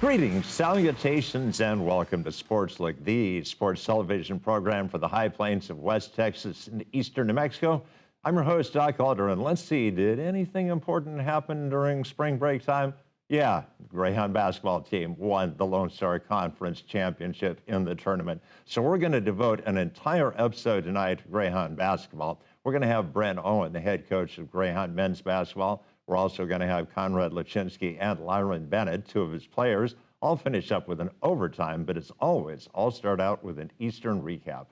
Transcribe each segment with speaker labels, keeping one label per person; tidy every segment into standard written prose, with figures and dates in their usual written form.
Speaker 1: Greetings, salutations, and welcome to Sportslook, the sports television program for the High Plains of West Texas and eastern New Mexico. I'm your host, Doc Alder, and let's see, did anything important happen during spring break time? Yeah, the Greyhound basketball team won the Lone Star Conference Championship in the tournament. So we're going to devote an entire episode tonight to Greyhound basketball. We're going to have Brent Owen, the head coach of Greyhound men's basketball. We're also going to have Conrad Lachinsky and Lyron Bennett, two of his players. I'll finish up with an overtime, but as always, I'll start out with an Eastern recap.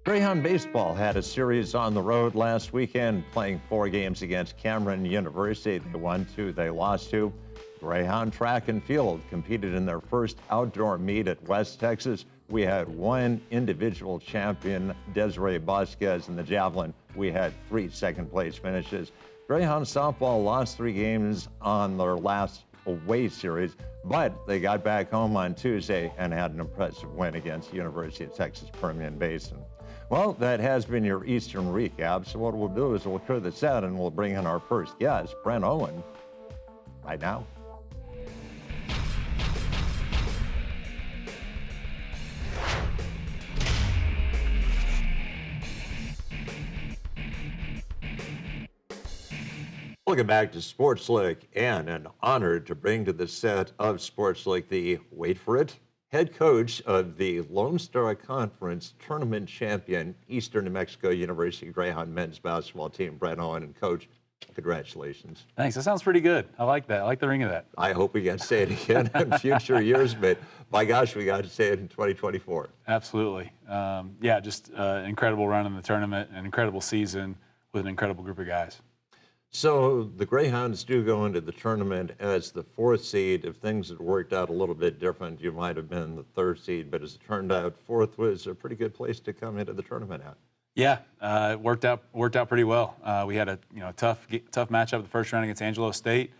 Speaker 1: Greyhound baseball had a series on the road last weekend, playing 4 games against Cameron University. They won 2, they lost 2. Greyhound track and field competed in their first outdoor meet at West Texas. We had 1 individual champion, Desiree Vasquez, in the javelin. We had 3 second-place finishes. Greyhound softball lost 3 games on their last away series, but they got back home on Tuesday and had an impressive win against University of Texas Permian Basin. Well, that has been your Eastern recap, so what we'll do is we'll clear the set and we'll bring in our first guest, Brent Owen, right now. Welcome back to Sportslook, and an honor to bring to the set of Sportslook the, wait for it, head coach of the Lone Star Conference tournament champion, Eastern New Mexico University Greyhound men's basketball team, Brent Owen. And Coach, congratulations.
Speaker 2: Thanks. That sounds pretty good. I like that. I like the ring of that.
Speaker 1: I hope we get to say it again in future years, but my gosh, we got to say it in 2024.
Speaker 2: Absolutely. Yeah, just an incredible run in the tournament, an incredible season with an incredible group of guys.
Speaker 1: So the Greyhounds do go into the tournament as the 4th seed. If things had worked out a little bit different, you might have been the 3rd seed, but as it turned out, 4th was a pretty good place to come into the tournament at.
Speaker 2: Yeah, it worked out pretty well. We had a tough matchup the first round against Angelo State.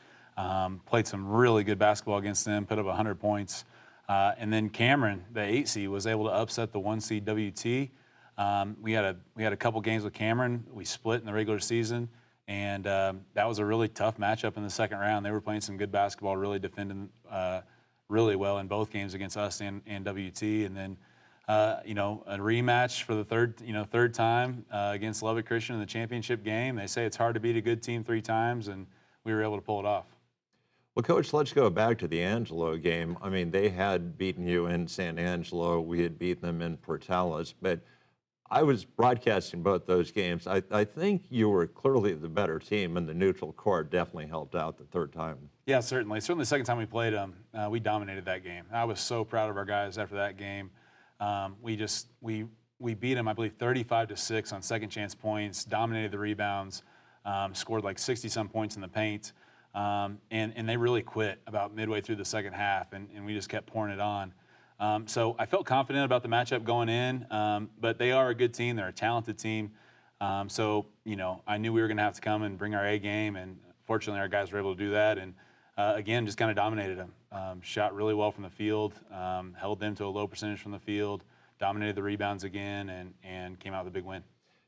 Speaker 2: Played some really good basketball against them, put up 100 points. And then Cameron, the 8 seed, was able to upset the 1 seed WT. We had a couple games with Cameron. We split in the regular season. And that was a really tough matchup in the second round. They were playing some good basketball, really defending really well in both games against us and WT. And then, a rematch for the third time against Lubbock Christian in the championship game. They say it's hard to beat a good team 3 times, and we were able to pull it off.
Speaker 1: Well, Coach, let's go back to the Angelo game. I mean, they had beaten you in San Angelo. We had beaten them in Portales, but I was broadcasting both those games. I think you were clearly the better team, and the neutral court definitely helped out the 3rd time.
Speaker 2: Yeah, certainly. Certainly the second time we played them, we dominated that game. I was so proud of our guys after that game. We beat them, I believe, 35-6 on second chance points, dominated the rebounds, scored like 60-some points in the paint, and they really quit about midway through the second half, and we just kept pouring it on. So I felt confident about the matchup going in, but they are a good team. They're a talented team. So, I knew we were going to have to come and bring our A game, and fortunately our guys were able to do that. And, again, just kind of dominated them. Shot really well from the field, held them to a low percentage from the field, dominated the rebounds again, and came out with a big win.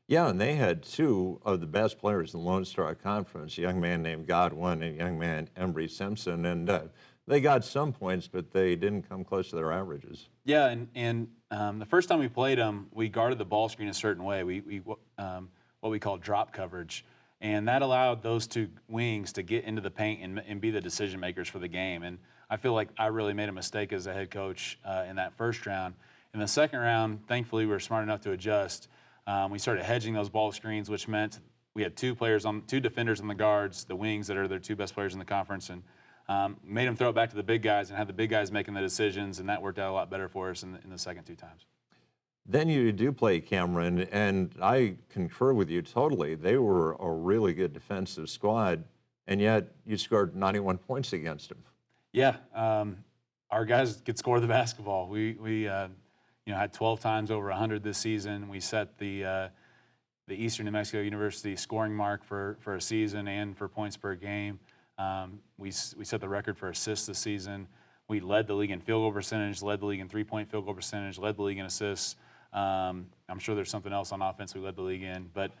Speaker 1: Yeah, and they had 2 of the best players in the Lone Star Conference, a young man named Godwin and a young man, Embry Simpson. And they got some points, but they didn't come close to their averages.
Speaker 2: Yeah, and the first time we played them, we guarded the ball screen a certain way. We what we call drop coverage, and that allowed those 2 wings to get into the paint and be the decision makers for the game. And I feel like I really made a mistake as a head coach in that first round. In the second round, thankfully, we were smart enough to adjust. We started hedging those ball screens, which meant we had 2 defenders on the guards, the wings that are their 2 best players in the conference, and made them throw it back to the big guys and had the big guys making the decisions, and that worked out a lot better for us in the second 2 times.
Speaker 1: Then you do play Cameron, and I concur with you totally. They were a really good defensive squad, and yet you scored 91 points against them.
Speaker 2: Yeah, our guys could score the basketball. We had 12 times over 100 this season. We set the Eastern New Mexico University scoring mark for a season and for points per game. We set the record for assists this season. We led the league in field goal percentage, led the league in 3-point field goal percentage, led the league in assists. I'm sure there's something else on offense we led the league in, but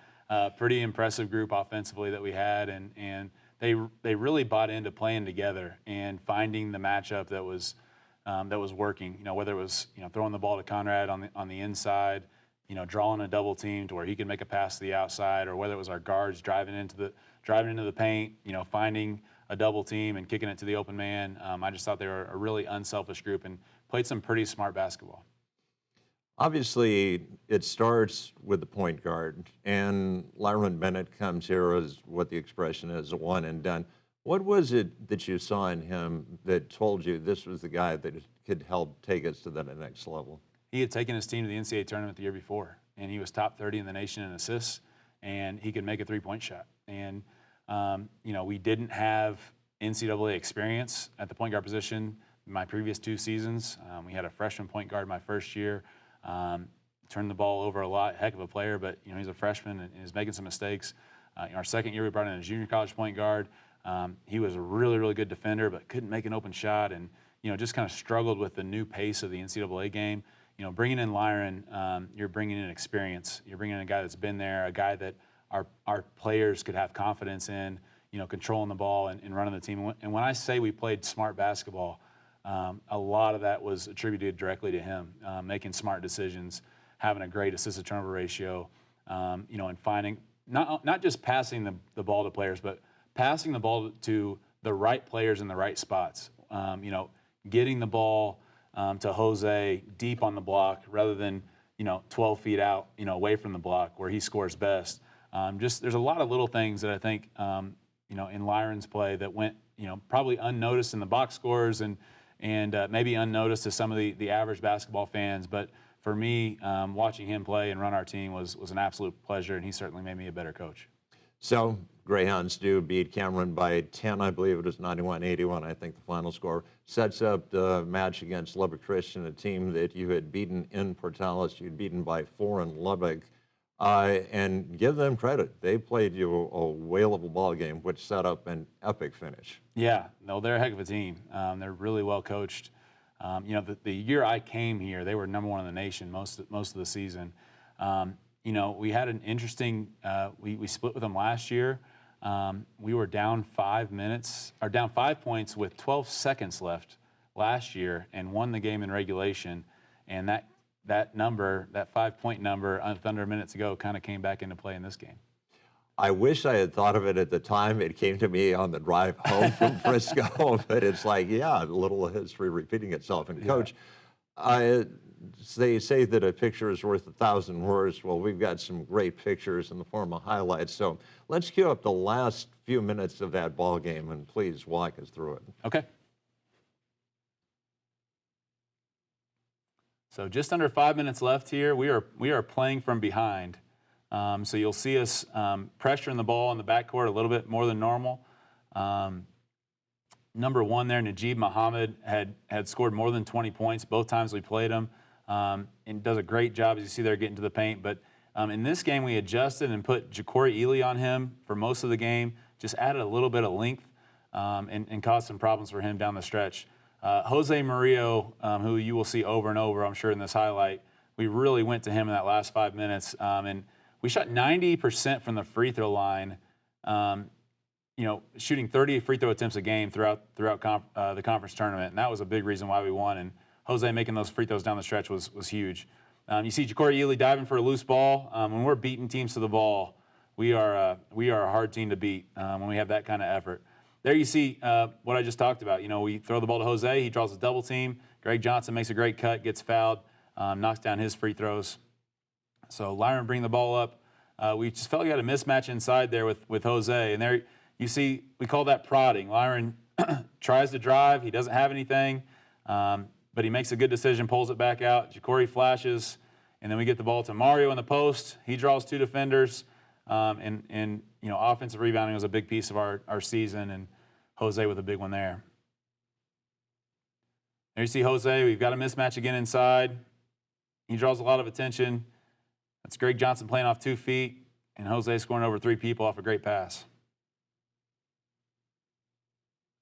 Speaker 2: pretty impressive group offensively that we had, and they really bought into playing together and finding the matchup that was working. Whether it was throwing the ball to Conrad on the inside, drawing a double team to where he could make a pass to the outside, or whether it was our guards driving into the paint, finding a double team and kicking it to the open man. I just thought they were a really unselfish group and played some pretty smart basketball.
Speaker 1: Obviously, it starts with the point guard, and Lyron Bennett comes here as what the expression is, a one and done. What was it that you saw in him that told you this was the guy that could help take us to the next level?
Speaker 2: He had taken his team to the NCAA tournament the year before, and he was top 30 in the nation in assists, and he could make a three-point shot. And, we didn't have NCAA experience at the point guard position my previous 2 seasons. We had a freshman point guard my first year. Turned the ball over a lot, heck of a player, but he's a freshman and is making some mistakes. Our second year, we brought in a junior college point guard. He was a really, really good defender, but couldn't make an open shot, and just kind of struggled with the new pace of the NCAA game. Bringing in Lyron, you're bringing in experience. You're bringing in a guy that's been there, a guy that our players could have confidence in, controlling the ball and running the team. And when I say we played smart basketball, a lot of that was attributed directly to him, making smart decisions, having a great assist-to-turnover ratio, and finding not just passing the ball to players, but passing the ball to the right players in the right spots. Getting the ball to Jose deep on the block rather than 12 feet out, away from the block where he scores best. There's a lot of little things that I think in Lyron's play that went probably unnoticed in the box scores and maybe unnoticed to some of the average basketball fans. But for me, watching him play and run our team was an absolute pleasure, and he certainly made me a better coach.
Speaker 1: So Greyhounds do beat Cameron by 10, I believe it was 91-81, I think the final score. Sets up the match against Lubbock Christian, a team that you had beaten in Portales. You'd beaten by 4 in Lubbock. And give them credit. They played you a whale of a ball game, which set up an epic finish. Yeah,
Speaker 2: no, they're a heck of a team. They're really well coached. The year I came here, they were number 1 in the nation most of the season. We had an interesting. We split with them last year. We were down 5 points with 12 seconds left last year, and won the game in regulation. And that 5-point number under a minute to go kind of came back into play in this game.
Speaker 1: I wish I had thought of it at the time. It came to me on the drive home from Frisco, but it's like, yeah, a little history repeating itself. And Coach, they say that a picture is worth 1,000 words. Well, we've got some great pictures in the form of highlights. So let's cue up the last few minutes of that ball game, and please walk us through it.
Speaker 2: Okay. So just under 5 minutes left here. We are playing from behind. So you'll see us pressuring the ball in the backcourt a little bit more than normal. Number 1 there, Najib Muhammad, had scored more than 20 points both times we played him, and does a great job, as you see there, getting to the paint. But in this game, we adjusted and put Ja'Cory Ely on him for most of the game, just added a little bit of length and caused some problems for him down the stretch. Jose Murillo, who you will see over and over, I'm sure, in this highlight, we really went to him in that last 5 minutes. And we shot 90% from the free throw line, shooting 30 free throw attempts a game throughout the conference tournament. And that was a big reason why we won. And Jose making those free throws down the stretch was huge. You see Ja'Cory Ely diving for a loose ball. When we're beating teams to the ball, we are a hard team to beat when we have that kind of effort. There you see what I just talked about. We throw the ball to Jose. He draws a double team. Greg Johnson makes a great cut, gets fouled, knocks down his free throws. So Lyron bring the ball up. We just felt we had a mismatch inside there with Jose. And there you see, we call that prodding. Lyron tries to drive. He doesn't have anything, but he makes a good decision, pulls it back out. Ja'Cory flashes, and then we get the ball to Mario in the post. He draws 2 defenders. And offensive rebounding was a big piece of our season, and Jose with a big one there. There you see Jose. We've got a mismatch again inside. He draws a lot of attention. That's Greg Johnson playing off 2 feet, and Jose scoring over 3 people off a great pass.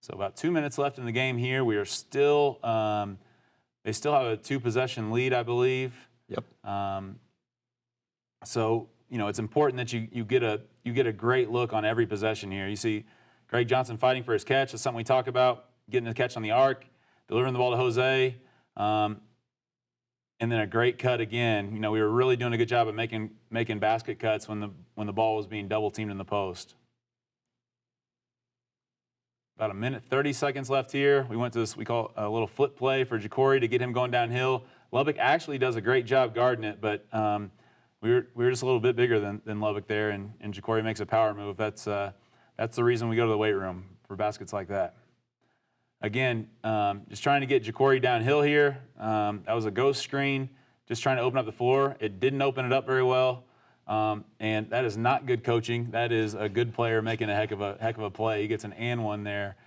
Speaker 2: So about 2 minutes left in the game here. We are still, they still have a 2-possession lead, I believe.
Speaker 1: Yep.
Speaker 2: So it's important that you get a great look on every possession here. You see Greg Johnson fighting for his catch. That's something we talk about, getting the catch on the arc, delivering the ball to Jose, and then a great cut again. You know, we were really doing a good job of making basket cuts when the ball was being double teamed in the post. About a minute, 30 seconds left here. We went to this, we call a little flip play for Jacory to get him going downhill. Lubbock actually does a great job guarding it, but we were just a little bit bigger than Lubbock there, and Jacory makes a power move. That's the reason we go to the weight room, for baskets like that. Again, just trying to get Jacory downhill here. That was a ghost screen, just trying to open up the floor. It didn't open it up very well, and that is not good coaching. That is a good player making a heck of a play. He gets an and one there,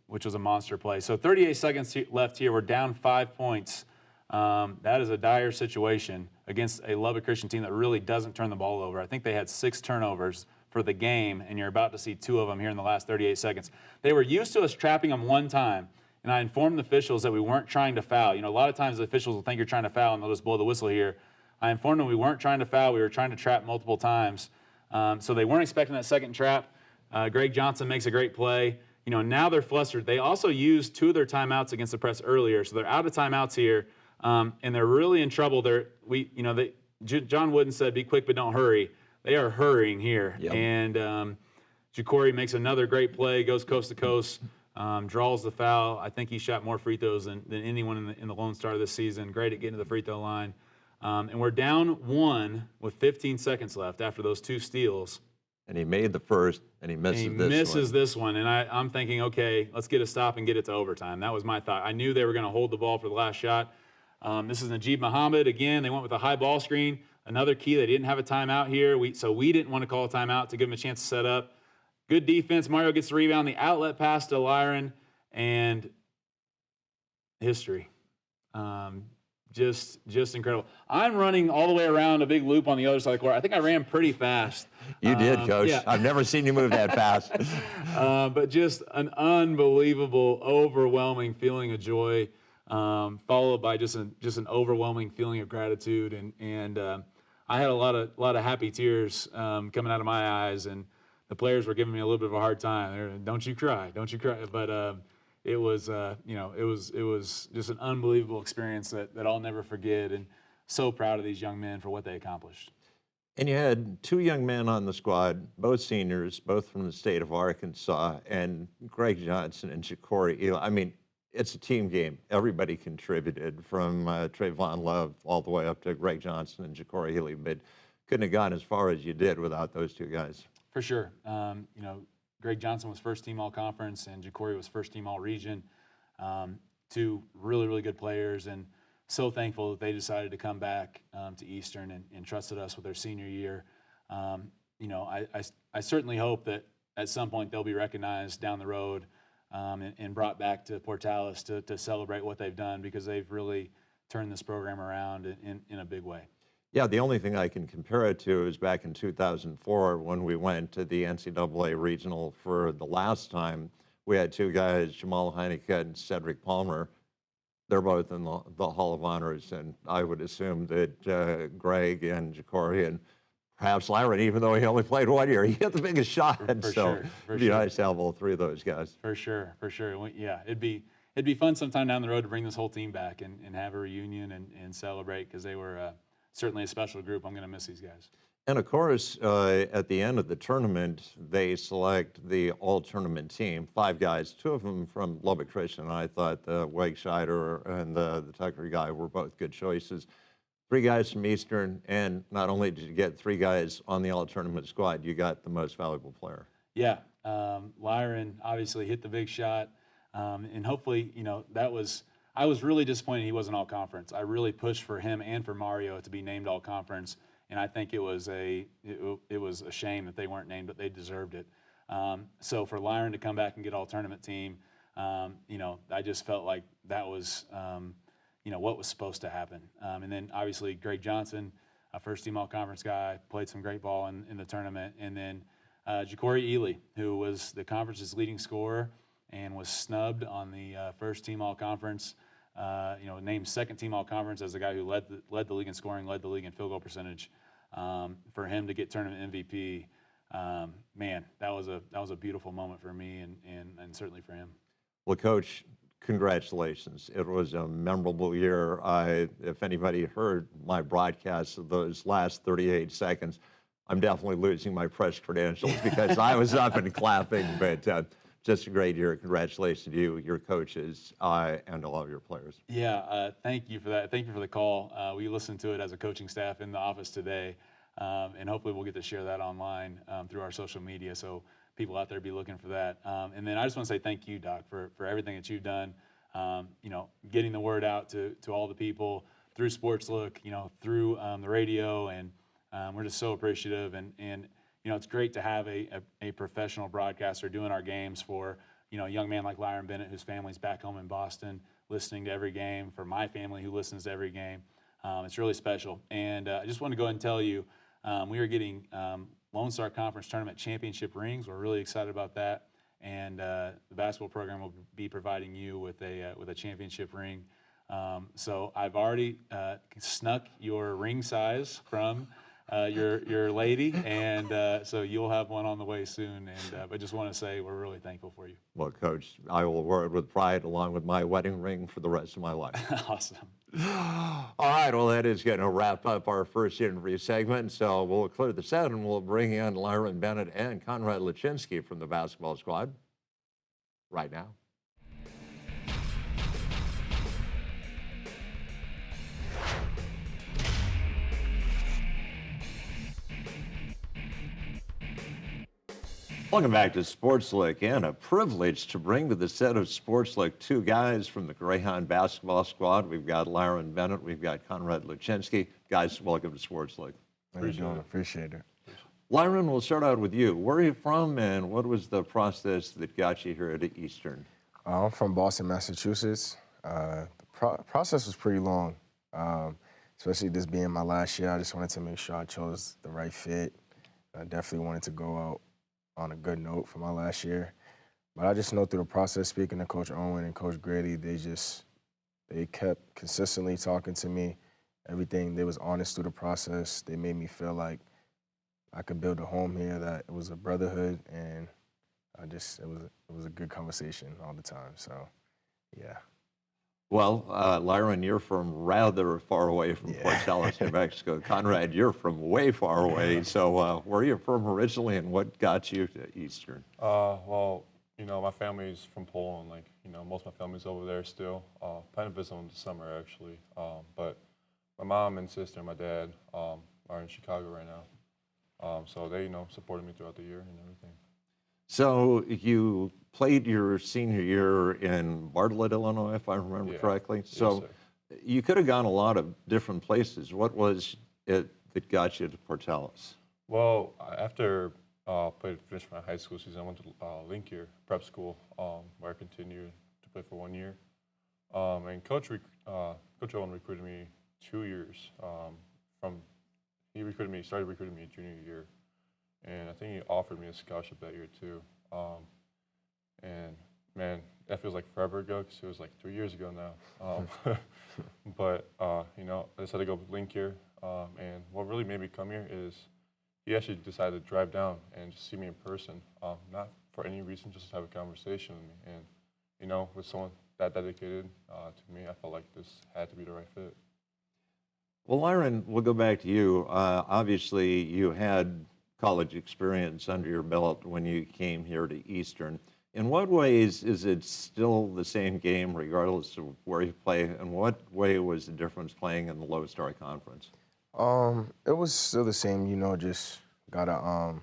Speaker 2: which was a monster play. So 38 seconds left here. We're down 5 points. That is a dire situation against a Lubbock Christian team that really doesn't turn the ball over. I think they had 6 turnovers for the game, and you're about to see 2 of them here in the last 38 seconds. They were used to us trapping them one time, and I informed the officials that we weren't trying to foul. You know, a lot of times the officials will think you're trying to foul, and they'll just blow the whistle here. I informed them we weren't trying to foul. We were trying to trap multiple times. So they weren't expecting that second trap. Greg Johnson makes a great play. You know, now they're flustered. They also used 2 of their timeouts against the press earlier, so they're out of timeouts here, and they're really in trouble. John Wooden said, "Be quick but don't hurry." They are hurrying here. Yep. And Jacory makes another great play, goes coast to coast, draws the foul. I think he shot more free throws than anyone in the Lone Star this season. Great at getting to the free throw line. And we're down 1 with 15 seconds left after those 2 steals.
Speaker 1: And he made the first, and he misses
Speaker 2: this one. And I'm thinking, okay, let's get a stop and get it to overtime. That was my thought. I knew they were going to hold the ball for the last shot. This is Najib Muhammad. Again, they went with a high ball screen. Another key, they didn't have a timeout here, so we didn't want to call a timeout to give them a chance to set up. Good defense. Mario gets the rebound. The outlet pass to Lyron, and history. Just incredible. I'm running all the way around a big loop on the other side of the court. I think I ran pretty fast.
Speaker 1: You did, Coach. Yeah. I've never seen you move that fast.
Speaker 2: But just an unbelievable, overwhelming feeling of joy, followed by just an overwhelming feeling of gratitude, and I had a lot of happy tears coming out of my eyes, and the players were giving me a little bit of a hard time. They're, don't you cry. But it was just an unbelievable experience that I'll never forget, and so proud of these young men for what they accomplished.
Speaker 1: And you had 2 young men on the squad, both seniors, both from the state of Arkansas, and Greg Johnson and Jacory. I mean, it's a team game. Everybody contributed, from Trayvon Love all the way up to Greg Johnson and Jacory Healy, but couldn't have gone as far as you did without those 2 guys.
Speaker 2: For sure. Greg Johnson was first team all-conference, and Jacory was first team all-region. 2 really, really good players, and so thankful that they decided to come back to Eastern and trusted us with their senior year. I certainly hope that at some point they'll be recognized down the road and brought back to Portales to celebrate what they've done, because they've really turned this program around in a big way.
Speaker 1: Yeah, the only thing I can compare it to is back in 2004 when we went to the NCAA regional for the last time. We had 2 guys, Jamal Heineke and Cedric Palmer. They're both in the Hall of Honors, and I would assume that Greg and Jacory and perhaps Lyron, even though he only played 1 year, he hit the biggest shot. So it'd be nice to have all 3 of those guys.
Speaker 2: For sure. Yeah, it'd be fun sometime down the road to bring this whole team back and have a reunion and celebrate, because they were certainly a special group. I'm going to miss these guys.
Speaker 1: And of course, at the end of the tournament, they select the all-tournament team, 5 guys, 2 of them from Lubbock Christian. I thought the Wake Scheider and the Tucker guy were both good choices. 3 guys from Eastern, and not only did you get 3 guys on the all-tournament squad, you got the most valuable player.
Speaker 2: Yeah, Lyron obviously hit the big shot, and hopefully, I was really disappointed he wasn't all-conference. I really pushed for him and for Mario to be named all-conference, and I think it was a shame that they weren't named, but they deserved it. So for Lyron to come back and get all-tournament team, I just felt like that was what was supposed to happen. And then obviously Greg Johnson, a first-team all-conference guy, played some great ball in the tournament, and then Jacory Ely, who was the conference's leading scorer and was snubbed on the first-team all-conference, named second-team all-conference as the guy who led the league in scoring, led the league in field goal percentage. For him to get tournament MVP man, that was a beautiful moment for me and certainly for him.
Speaker 1: Well, Coach, congratulations. It was a memorable year. If anybody heard my broadcast of those last 38 seconds, I'm definitely losing my press credentials because I was up and clapping, but just a great year. Congratulations to you, your coaches, and all of your players.
Speaker 2: Yeah, thank you for that. Thank you for the call. We listened to it as a coaching staff in the office today, and hopefully we'll get to share that online through our social media. So people out there be looking for that. And then I just want to say thank you, Doc, for everything that you've done. Getting the word out to all the people through Sportslook, through the radio, and we're just so appreciative. And it's great to have a professional broadcaster doing our games for a young man like Lyron Bennett, whose family's back home in Boston, listening to every game. For my family, who listens to every game, it's really special. And I just want to go ahead and tell you, we are getting Lone Star Conference Tournament championship rings. We're really excited about that, and the basketball program will be providing you with a championship ring. So I've already snuck your ring size from your lady, and so you'll have one on the way soon. And I just want to say we're really thankful for you.
Speaker 1: Well, Coach, I will wear it with pride along with my wedding ring for the rest of my life.
Speaker 2: Awesome.
Speaker 1: All right, well, that is going to wrap up our first interview segment. So we'll clear this out and we'll bring in Lyron Bennett and Conrad Lachinsky from the basketball squad right now. Welcome back to Sportslook, and a privilege to bring to the set of Sportslook two guys from the Greyhound basketball squad. We've got Lyron Bennett, we've got Conrad Lachinsky. Guys, welcome to Sportslook.
Speaker 3: How you doing? Appreciate it.
Speaker 1: Lyron, we'll start out with you. Where are you from, and what was the process that got you here to Eastern?
Speaker 3: I'm from Boston, Massachusetts. The process was pretty long, especially this being my last year. I just wanted to make sure I chose the right fit. I definitely wanted to go out on a good note for my last year. But I just know through the process, speaking to Coach Owen and Coach Grady, they kept consistently talking to me. Everything, they was honest through the process. They made me feel like I could build a home here, that it was a brotherhood, and it was a good conversation all the time. So, yeah.
Speaker 1: Well, Lyron, you're from rather far away from Portales, New Mexico. Conrad, you're from way far away. So where are you from originally, and what got you to Eastern?
Speaker 4: Well, my family's from Poland. Most of my family's over there still. Plan to visit them this summer, actually. But my mom and sister and my dad are in Chicago right now. So they, supported me throughout the year and everything.
Speaker 1: So you played your senior year in Bartlett, Illinois, if I remember correctly. So you could have gone a lot of different places. What was it that got you to Portales?
Speaker 4: Well, after finished my high school season, I went to Linkier Prep School, where I continued to play for 1 year. And Coach Owen recruited me 2 years. Started recruiting me junior year. And I think he offered me a scholarship that year too. And man, that feels like forever ago because it was like 3 years ago now. But I decided to go with Linkier. And what really made me come here is he actually decided to drive down and just see me in person, not for any reason, just to have a conversation with me. And with someone that dedicated to me, I felt like this had to be the right fit.
Speaker 1: Well, Lyron, we'll go back to you. Obviously, you had college experience under your belt when you came here to Eastern. In what ways is it still the same game regardless of where you play? And what way was the difference playing in the Lone Star Conference?
Speaker 3: It was still the same, just gotta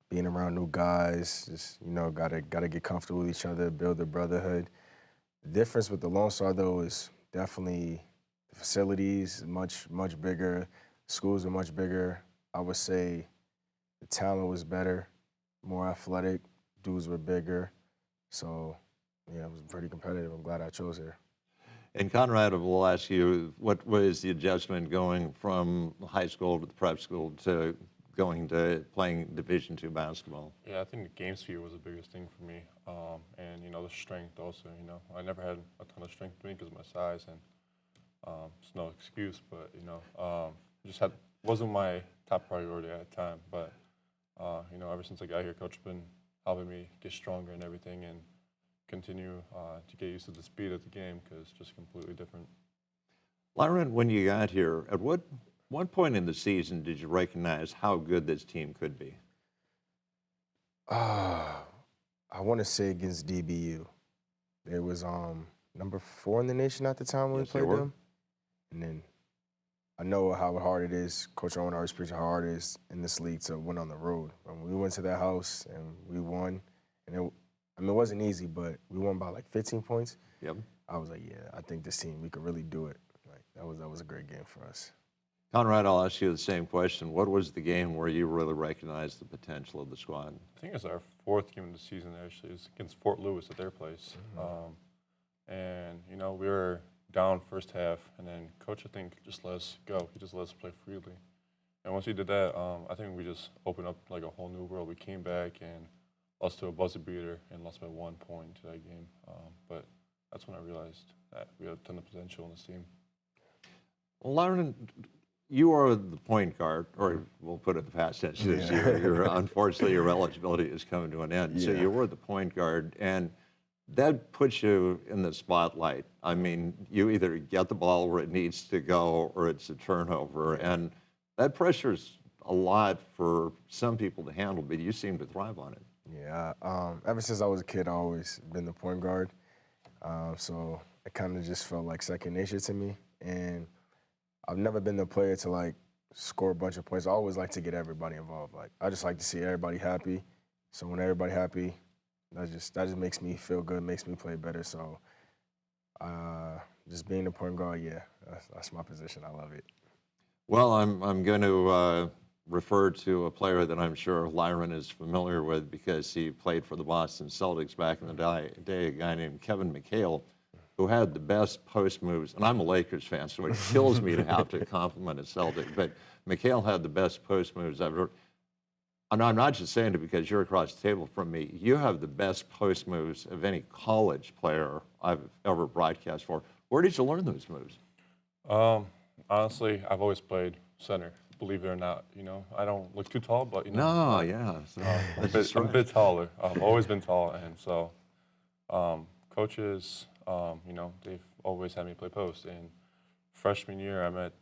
Speaker 3: being around new guys, just gotta get comfortable with each other, build a brotherhood. The difference with the Lone Star though is definitely the facilities, much bigger, schools are much bigger. I would say the talent was better, more athletic, dudes were bigger. So, yeah, it was pretty competitive. I'm glad I chose here.
Speaker 1: And Conrad, will ask you, what was the adjustment going from high school to the prep school to going to playing Division II basketball?
Speaker 4: Yeah, I think the game speed was the biggest thing for me. And, the strength also, I never had a ton of strength to me because of my size, and it's no excuse, but, wasn't my top priority at the time. But Ever since I got here, Coach has been helping me get stronger and everything and continue to get used to the speed of the game because it's just completely different.
Speaker 1: Lyron, when you got here, at what point in the season did you recognize how good this team could be?
Speaker 3: I want to say against DBU. It was number 4 in the nation at the time when we played them. And then I know how hard it is. Coach Owen always preached how hard it is in this league to win on the road. When we went to that house and we won, and it wasn't easy, but we won by like 15 points.
Speaker 1: Yep.
Speaker 3: I was like, yeah, I think this team, we could really do it. Like that was a great game for us.
Speaker 1: Conrad, I'll ask you the same question. What was the game where you really recognized the potential of the squad?
Speaker 4: I think it's our 4th game of the season, actually. It's against Fort Lewis at their place. We were down first half, and then Coach, I think, just let us go. He just let us play freely. And once he did that, I think we just opened up like a whole new world. We came back and lost to a buzzer beater and lost by 1 point to that game. But that's when I realized that we had a ton of potential in this team.
Speaker 1: Well, Lyron, you are the point guard, or we'll put it in the past tense. Unfortunately, your eligibility is coming to an end. So you were the point guard, and that puts you in the spotlight. I mean, you either get the ball where it needs to go or it's a turnover, and that pressure's a lot for some people to handle, but you seem to thrive on it.
Speaker 3: Yeah, ever since I was a kid, I've always been the point guard. So it kind of just felt like second nature to me, and I've never been the player to like score a bunch of points. I always like to get everybody involved. Like I just like to see everybody happy. So when everybody happy, that just makes me feel good, makes me play better. So just being the point guard, yeah, that's my position. I love it. Well,
Speaker 1: I'm going to refer to a player that I'm sure Lyron is familiar with because he played for the Boston Celtics back in the day, a guy named Kevin McHale, who had the best post moves. And I'm a Lakers fan, so it kills me to have to compliment a Celtic. But McHale had the best post moves I've ever. And I'm not just saying it because you're across the table from me. You have the best post moves of any college player I've ever broadcast for. Where did you learn those moves?
Speaker 4: Honestly, I've always played center, believe it or not. I don't look too tall, but
Speaker 1: No, yeah.
Speaker 4: I'm a bit taller. I've always been tall, and so coaches, they've always had me play post. And freshman year, I met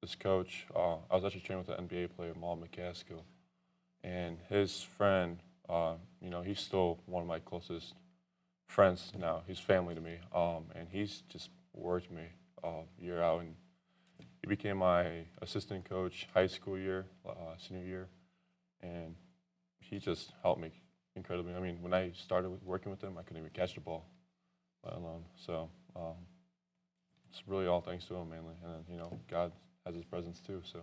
Speaker 4: this coach. I was actually training with an NBA player, Maul McCaskill, and his friend, he's still one of my closest friends now. He's family to me, and he's just worked me year out. And he became my assistant coach high school year, senior year, and he just helped me incredibly. I mean, when I started working with him, I couldn't even catch the ball, let alone. So it's really all thanks to him mainly, and then, God has His presence too. So.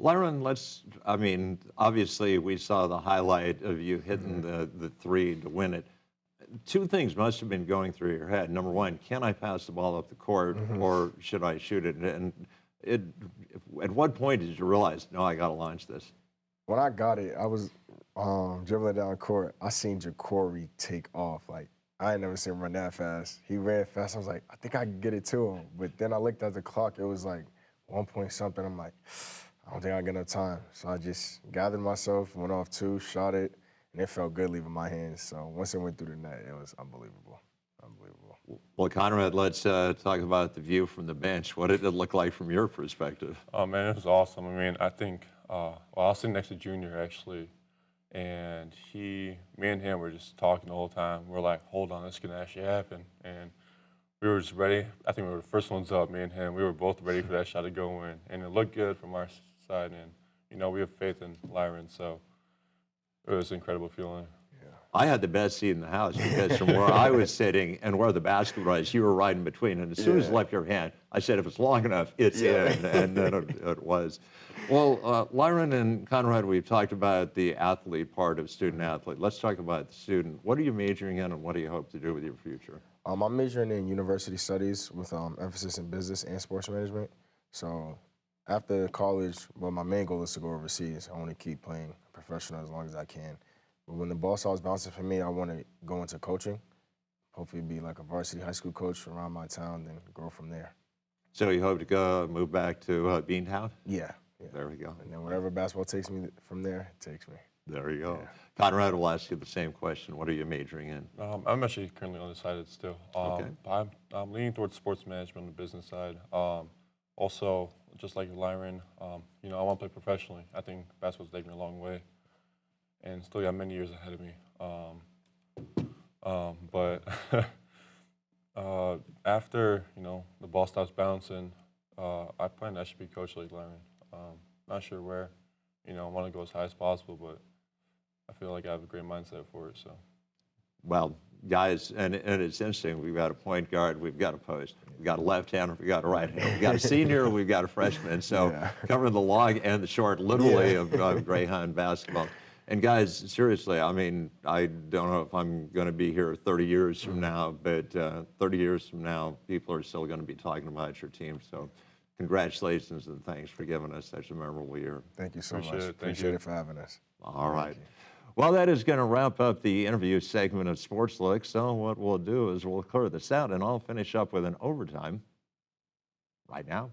Speaker 1: Lyron, obviously we saw the highlight of you hitting the three to win it. Two things must have been going through your head. Number one, can I pass the ball up the court or should I shoot it? And at what point did you realize, no, I got to launch this?
Speaker 3: When I got it, I was dribbling down court. I seen Jacory take off. Like, I ain't never seen him run that fast. He ran fast. I was like, I think I can get it to him. But then I looked at the clock. It was like 1 point something. I'm like, I don't think I get enough time. So I just gathered myself, went off 2, shot it, and it felt good leaving my hands. So once it went through the net, it was unbelievable. Unbelievable.
Speaker 1: Well, Conrad, let's talk about the view from the bench. What did it look like from your perspective?
Speaker 4: Oh, man, it was awesome. I mean, I think, I was sitting next to Junior, actually, and me and him were just talking the whole time. We're like, hold on, this can actually happen. And we were just ready. I think we were the first ones up, me and him. We were both ready for that shot to go in. And it looked good from our side. And, we have faith in Lyron, so it was an incredible feeling.
Speaker 1: I had the best seat in the house because from where I was sitting and where the basket was, you were right in between. And as soon as it left your hand, I said, if it's long enough, it's in. And then it was. Well, Lyron and Conrad, we've talked about the athlete part of student athlete. Let's talk about the student. What are you majoring in and what do you hope to do with your future?
Speaker 3: I'm majoring in university studies with emphasis in business and sports management. So after college, my main goal is to go overseas. I want to keep playing professional as long as I can. But when the ball starts bouncing for me, I want to go into coaching, hopefully be like a varsity high school coach around my town, then grow from there.
Speaker 1: So you hope to move back to Beantown?
Speaker 3: Yeah,
Speaker 1: There we go.
Speaker 3: And then wherever basketball takes me from there, it takes me.
Speaker 1: There you go.
Speaker 3: Yeah.
Speaker 1: Conrad will ask you the same question. What are you majoring in?
Speaker 4: I'm actually currently undecided still.
Speaker 1: Okay.
Speaker 4: But I'm leaning towards sports management on the business side. Also, just like Lyron, you know, I want to play professionally. I think basketball's taken me a long way, and still got many years ahead of me. But after, you know, the ball stops bouncing, I plan I should be coached like Lyron. Not sure where. You know, I want to go as high as possible, but I feel like I have a great mindset for it. So.
Speaker 1: Well, guys, and it's interesting. We've got a point guard, we've got a post, we've got a left-hander, we've got a right-hander, we've got a senior, we've got a freshman. So covering the long and the short, literally, of Greyhound basketball. And guys, seriously, I mean, I don't know if I'm going to be here 30 years from now, but 30 years from now, people are still going to be talking about your team. So congratulations and thanks for giving us such a memorable year.
Speaker 3: Thank you so
Speaker 4: Appreciate
Speaker 3: much.
Speaker 4: it. Thank
Speaker 3: Appreciate
Speaker 4: you.
Speaker 3: it for having us.
Speaker 1: All right. Well, that is going to wrap up the interview segment of Sportslook. So what we'll do is we'll clear this out, and I'll finish up with an overtime right now.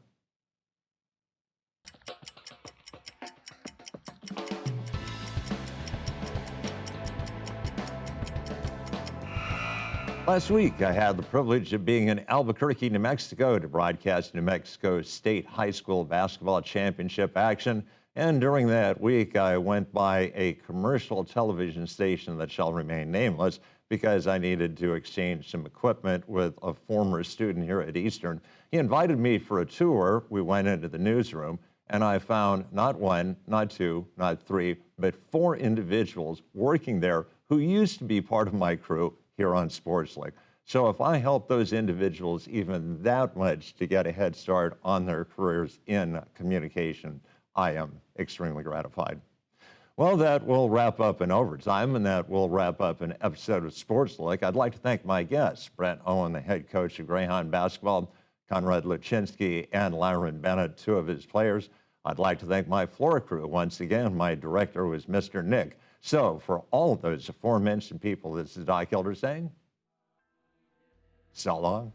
Speaker 1: Last week, I had the privilege of being in Albuquerque, New Mexico to broadcast New Mexico State High School Basketball Championship action. And during that week, I went by a commercial television station that shall remain nameless because I needed to exchange some equipment with a former student here at Eastern. He invited me for a tour. We went into the newsroom, and I found not one, not two, not three, but 4 individuals working there who used to be part of my crew here on Sportslook. So if I help those individuals even that much to get a head start on their careers in communication, I am extremely gratified. Well, that will wrap up in overtime, and that will wrap up an episode of Sportslook. I'd like to thank my guests, Brent Owen, the head coach of Greyhound basketball, Conrad Luczynski, and Lyron Bennett, 2 of his players. I'd like to thank my floor crew. Once again, my director was Mr. Nick. So for all of those aforementioned people, this is Doc Elder saying, so long.